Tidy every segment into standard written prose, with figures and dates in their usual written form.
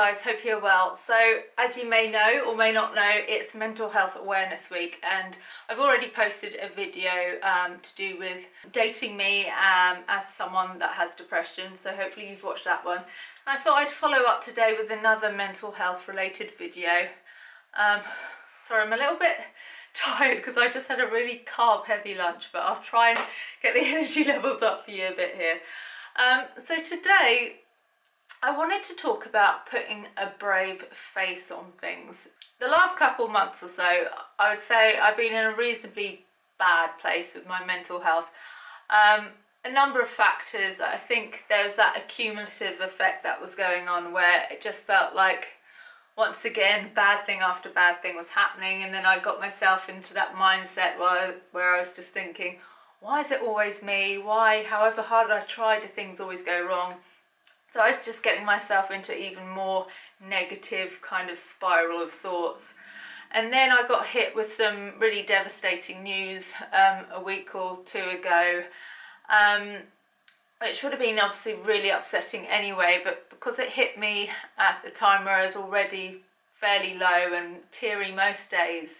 guys, hope you're well. So as you may know or may not know, it's Mental Health Awareness Week, and I've already posted a video to do with dating me as someone that has depression, so hopefully you've watched that one. And I thought I'd follow up today with another mental health related video. Sorry, I'm a little bit tired because I just had a really carb heavy lunch, but I'll try and get the energy levels up for you a bit here. So today I wanted to talk about putting a brave face on things. The last couple months or so, I would say I've been in a reasonably bad place with my mental health. A number of factors. I think there's that accumulative effect that was going on where it just felt like once again bad thing after bad thing was happening, and then I got myself into that mindset where I was just thinking, why is it always me? Why, however hard I try, do things always go wrong? So I was just getting myself into even more negative kind of spiral of thoughts. And then I got hit with some really devastating news a week or two ago, which would have been obviously really upsetting anyway, but because it hit me at the time where I was already fairly low and teary most days,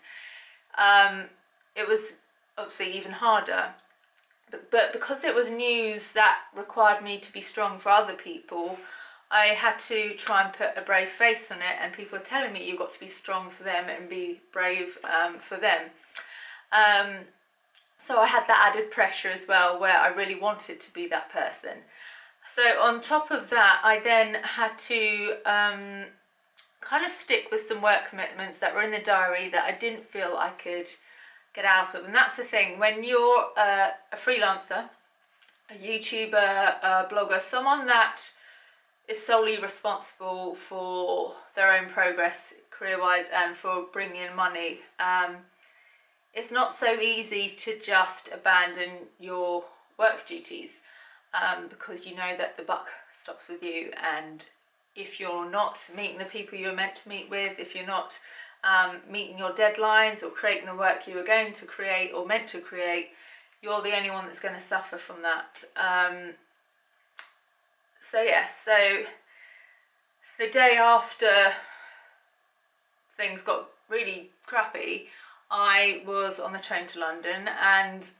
it was obviously even harder. But because it was news that required me to be strong for other people, I had to try and put a brave face on it, and people are telling me you've got to be strong for them and be brave for them. So I had that added pressure as well, where I really wanted to be that person. So on top of that, I then had to kind of stick with some work commitments that were in the diary that I didn't feel I could get out of. And that's the thing, when you're a freelancer, a YouTuber, a blogger, someone that is solely responsible for their own progress career-wise and for bringing in money, it's not so easy to just abandon your work duties, because you know that the buck stops with you, and if you're not meeting the people you're meant to meet with, if you're not meeting your deadlines or creating the work you were going to create or meant to create, you're the only one that's going to suffer from that. So the day after things got really crappy, I was on the train to London and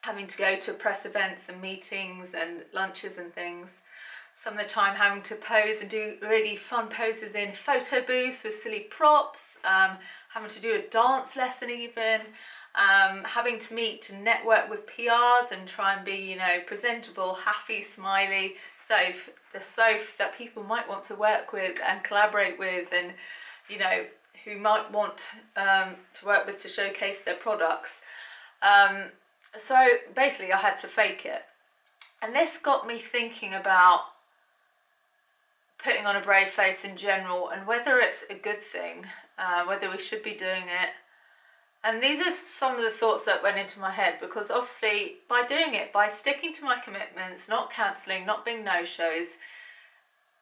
having to go to press events and meetings and lunches and things. Some of the time having to pose and do really fun poses in photo booths with silly props, having to do a dance lesson even, having to meet and network with PRs and try and be, you know, presentable, happy, smiley, the Soph that people might want to work with and collaborate with, and, you know, who might want to work with to showcase their products. So basically I had to fake it. And this got me thinking about putting on a brave face in general, and whether it's a good thing, whether we should be doing it. And these are some of the thoughts that went into my head, because obviously by doing it, by sticking to my commitments, not cancelling, not being no-shows,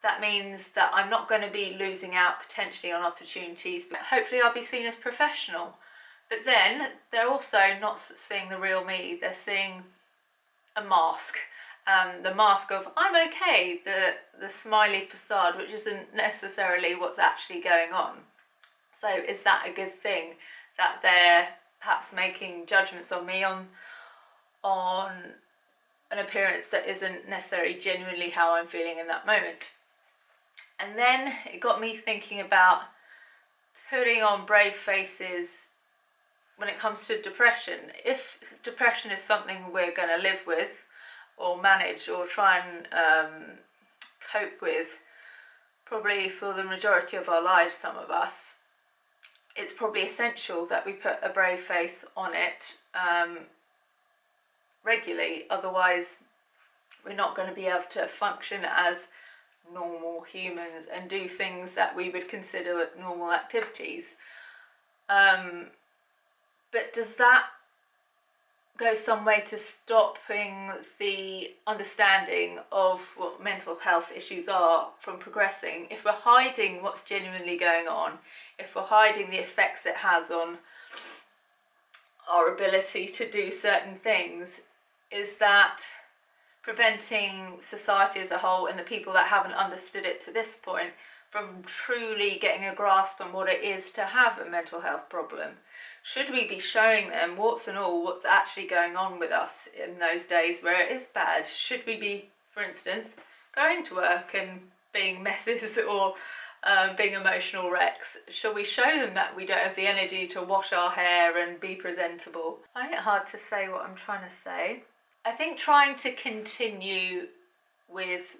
that means that I'm not going to be losing out potentially on opportunities, but hopefully I'll be seen as professional. But then they're also not seeing the real me, they're seeing a mask. The mask of I'm okay, the smiley facade, which isn't necessarily what's actually going on. So is that a good thing, that they're perhaps making judgments on me on an appearance that isn't necessarily genuinely how I'm feeling in that moment? And then it got me thinking about putting on brave faces when it comes to depression. If depression is something we're going to live with or manage or try and cope with probably for the majority of our lives, some of us, it's probably essential that we put a brave face on it regularly. Otherwise we're not going to be able to function as normal humans and do things that we would consider normal activities. But does that go some way to stopping the understanding of what mental health issues are from progressing? If we're hiding what's genuinely going on, if we're hiding the effects it has on our ability to do certain things, is that preventing society as a whole and the people that haven't understood it to this point from truly getting a grasp on what it is to have a mental health problem? Should we be showing them, warts and all, what's actually going on with us in those days where it is bad? Should we be, for instance, going to work and being messes or being emotional wrecks? Shall we show them that we don't have the energy to wash our hair and be presentable? I find it hard to say what I'm trying to say. I think trying to continue with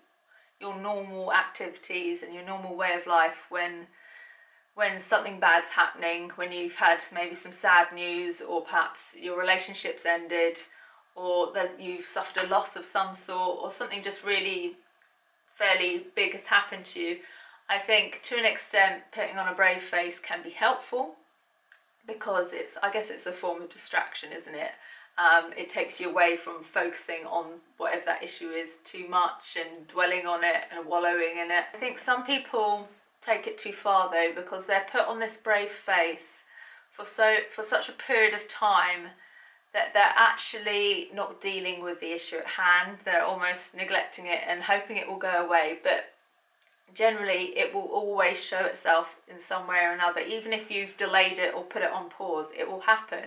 your normal activities and your normal way of life when something bad's happening, when you've had maybe some sad news, or perhaps your relationship's ended, or you've suffered a loss of some sort, or something just really fairly big has happened to you. I think to an extent putting on a brave face can be helpful, because I guess it's a form of distraction, isn't it? It takes you away from focusing on whatever that issue is too much and dwelling on it and wallowing in it. I think some people take it too far though, because they're put on this brave face for such a period of time that they're actually not dealing with the issue at hand. They're almost neglecting it and hoping it will go away, but generally it will always show itself in some way or another. Even if you've delayed it or put it on pause, it will happen.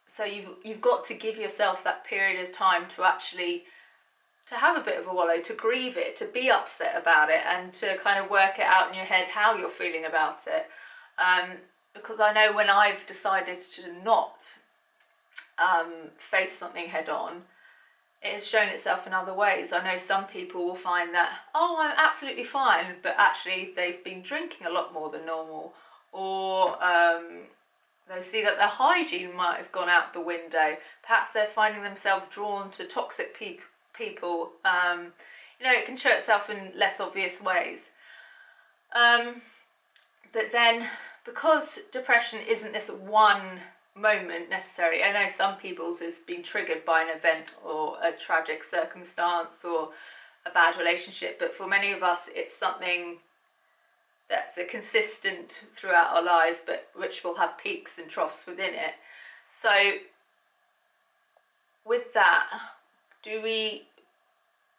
So you've got to give yourself that period of time to actually to have a bit of a wallow, to grieve it, to be upset about it, and to kind of work it out in your head how you're feeling about it. Because I know when I've decided to not face something head on, it has shown itself in other ways. I know some people will find that, oh, I'm absolutely fine, but actually they've been drinking a lot more than normal, or they see that their hygiene might have gone out the window. Perhaps they're finding themselves drawn to toxic people. You know, it can show itself in less obvious ways. But then, because depression isn't this one moment necessarily, I know some people's has been triggered by an event or a tragic circumstance or a bad relationship, but for many of us it's something that's a consistent throughout our lives, but which will have peaks and troughs within it. So with that,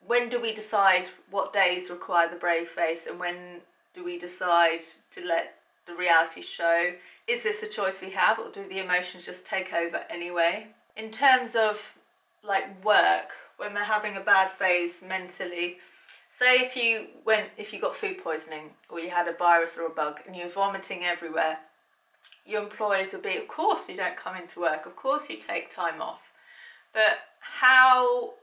when do we decide what days require the brave face, and when do we decide to let the reality show? Is this a choice we have, or do the emotions just take over anyway? In terms of like work, when we're having a bad phase mentally, say if you got food poisoning, or you had a virus or a bug and you're vomiting everywhere, your employers would be, of course you don't come into work, of course you take time off. But how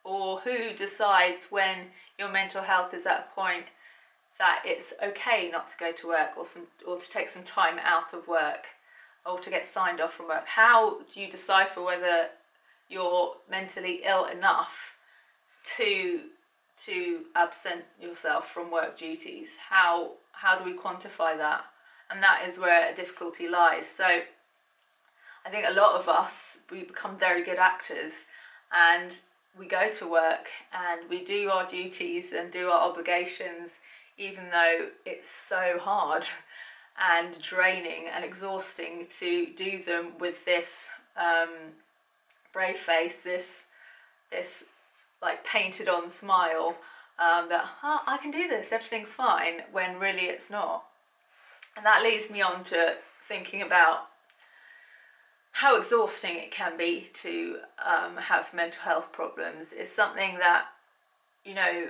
or who decides when your mental health is at a point that it's okay not to go to work, or to take some time out of work, or to get signed off from work? How do you decipher whether you're mentally ill enough to absent yourself from work duties? How do we quantify that? And that is where a difficulty lies. So I think a lot of us, we become very good actors, and we go to work and we do our duties and do our obligations, even though it's so hard and draining and exhausting to do them with this brave face, this like painted on smile, that I can do this, everything's fine, when really it's not. And that leads me on to thinking about how exhausting it can be to have mental health problems. It's something that, you know,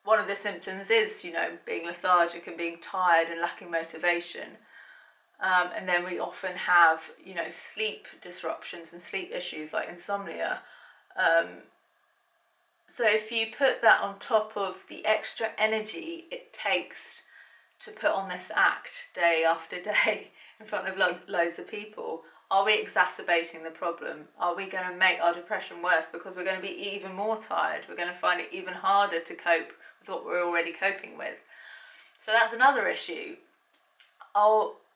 one of the symptoms is, you know, being lethargic and being tired and lacking motivation. And then we often have, you know, sleep disruptions and sleep issues like insomnia. So if you put that on top of the extra energy it takes to put on this act day after day in front of loads of people, are we exacerbating the problem? Are we going to make our depression worse because we're going to be even more tired? We're going to find it even harder to cope with what we're already coping with. So that's another issue.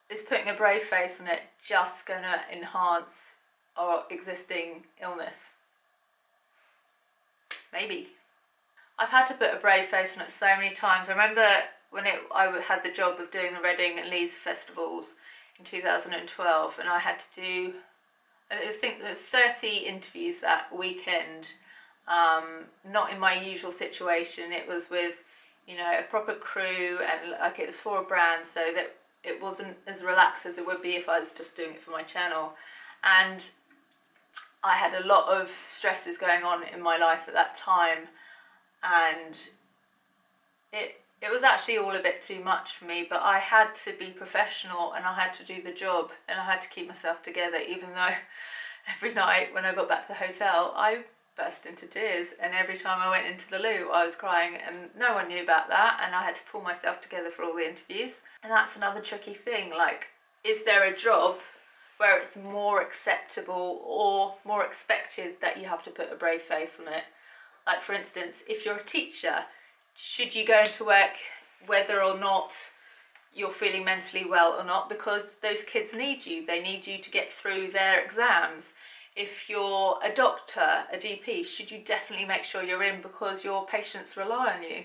Is putting a brave face on it just going to enhance our existing illness? Maybe. I've had to put a brave face on it so many times. I remember when I had the job of doing the Reading and Leeds Festivals in 2012, and I had to do, I think there was 30 interviews that weekend, not in my usual situation. It was with, you know, a proper crew, and like it was for a brand, so that it wasn't as relaxed as it would be if I was just doing it for my channel. And I had a lot of stresses going on in my life at that time, and it was actually all a bit too much for me, but I had to be professional and I had to do the job and I had to keep myself together, even though every night when I got back to the hotel I burst into tears, and every time I went into the loo I was crying, and no one knew about that, and I had to pull myself together for all the interviews. And that's another tricky thing, like, is there a job where it's more acceptable or more expected that you have to put a brave face on it? Like, for instance, if you're a teacher, should you go into work whether or not you're feeling mentally well or not, because those kids need you, they need you to get through their exams. If you're a doctor, a GP, should you definitely make sure you're in because your patients rely on you?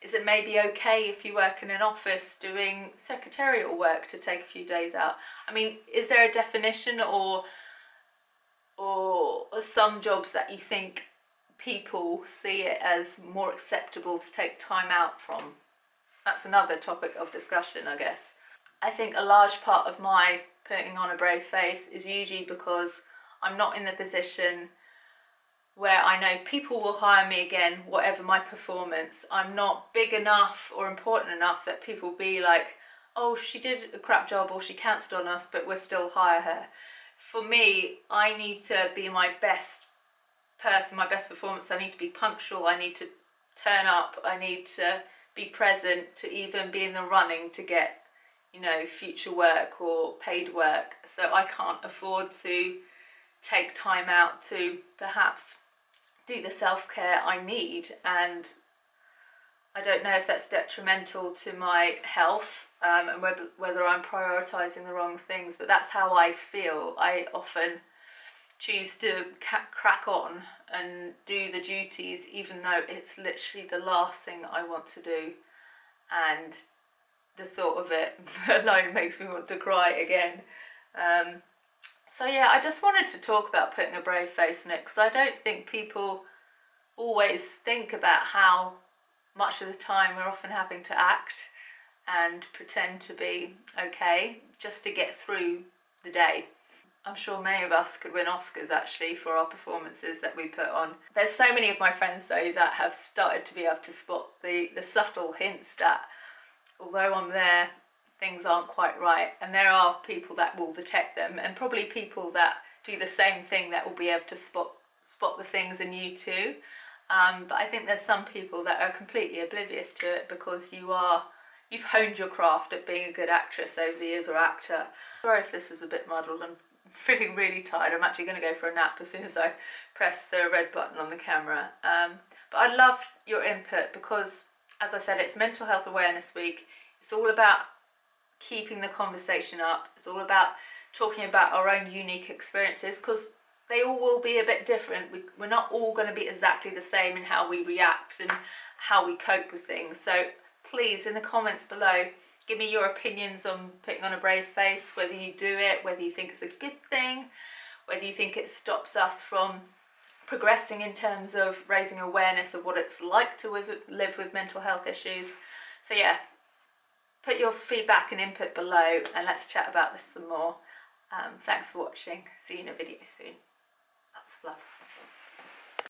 Is it maybe okay if you work in an office doing secretarial work to take a few days out? I mean, is there a definition or some jobs that you think people see it as more acceptable to take time out from? That's another topic of discussion, I guess. I think a large part of my putting on a brave face is usually because I'm not in the position where I know people will hire me again, whatever my performance. I'm not big enough or important enough that people be like, oh, she did a crap job or she cancelled on us, but we'll still hire her. For me, I need to be my best person, my best performance. I need to be punctual, I need to turn up, I need to be present to even be in the running to get, you know, future work or paid work. So I can't afford to take time out to perhaps do the self-care I need, and I don't know if that's detrimental to my health and whether I'm prioritising the wrong things, but that's how I feel. I often choose to crack on and do the duties even though it's literally the last thing I want to do, and the thought of it alone makes me want to cry again. So yeah, I just wanted to talk about putting a brave face on it, because I don't think people always think about how much of the time we're often having to act and pretend to be okay just to get through the day. I'm sure many of us could win Oscars actually for our performances that we put on. There's so many of my friends though that have started to be able to spot the subtle hints that although I'm there, things aren't quite right, and there are people that will detect them, and probably people that do the same thing that will be able to spot the things in you too. But I think there's some people that are completely oblivious to it because you've honed your craft at being a good actress over the years, or actor. Sorry if this is a bit muddled, I'm feeling really tired. I'm actually going to go for a nap as soon as I press the red button on the camera. But I'd love your input because, as I said, it's Mental Health Awareness Week. It's all about keeping the conversation up. It's all about talking about our own unique experiences, because they all will be a bit different. We're not all going to be exactly the same in how we react and how we cope with things. So please, in the comments below, give me your opinions on putting on a brave face, whether you do it, whether you think it's a good thing, whether you think it stops us from progressing in terms of raising awareness of what it's like to live with mental health issues. So yeah, put your feedback and input below and let's chat about this some more. Thanks for watching. See you in a video soon. Lots of love.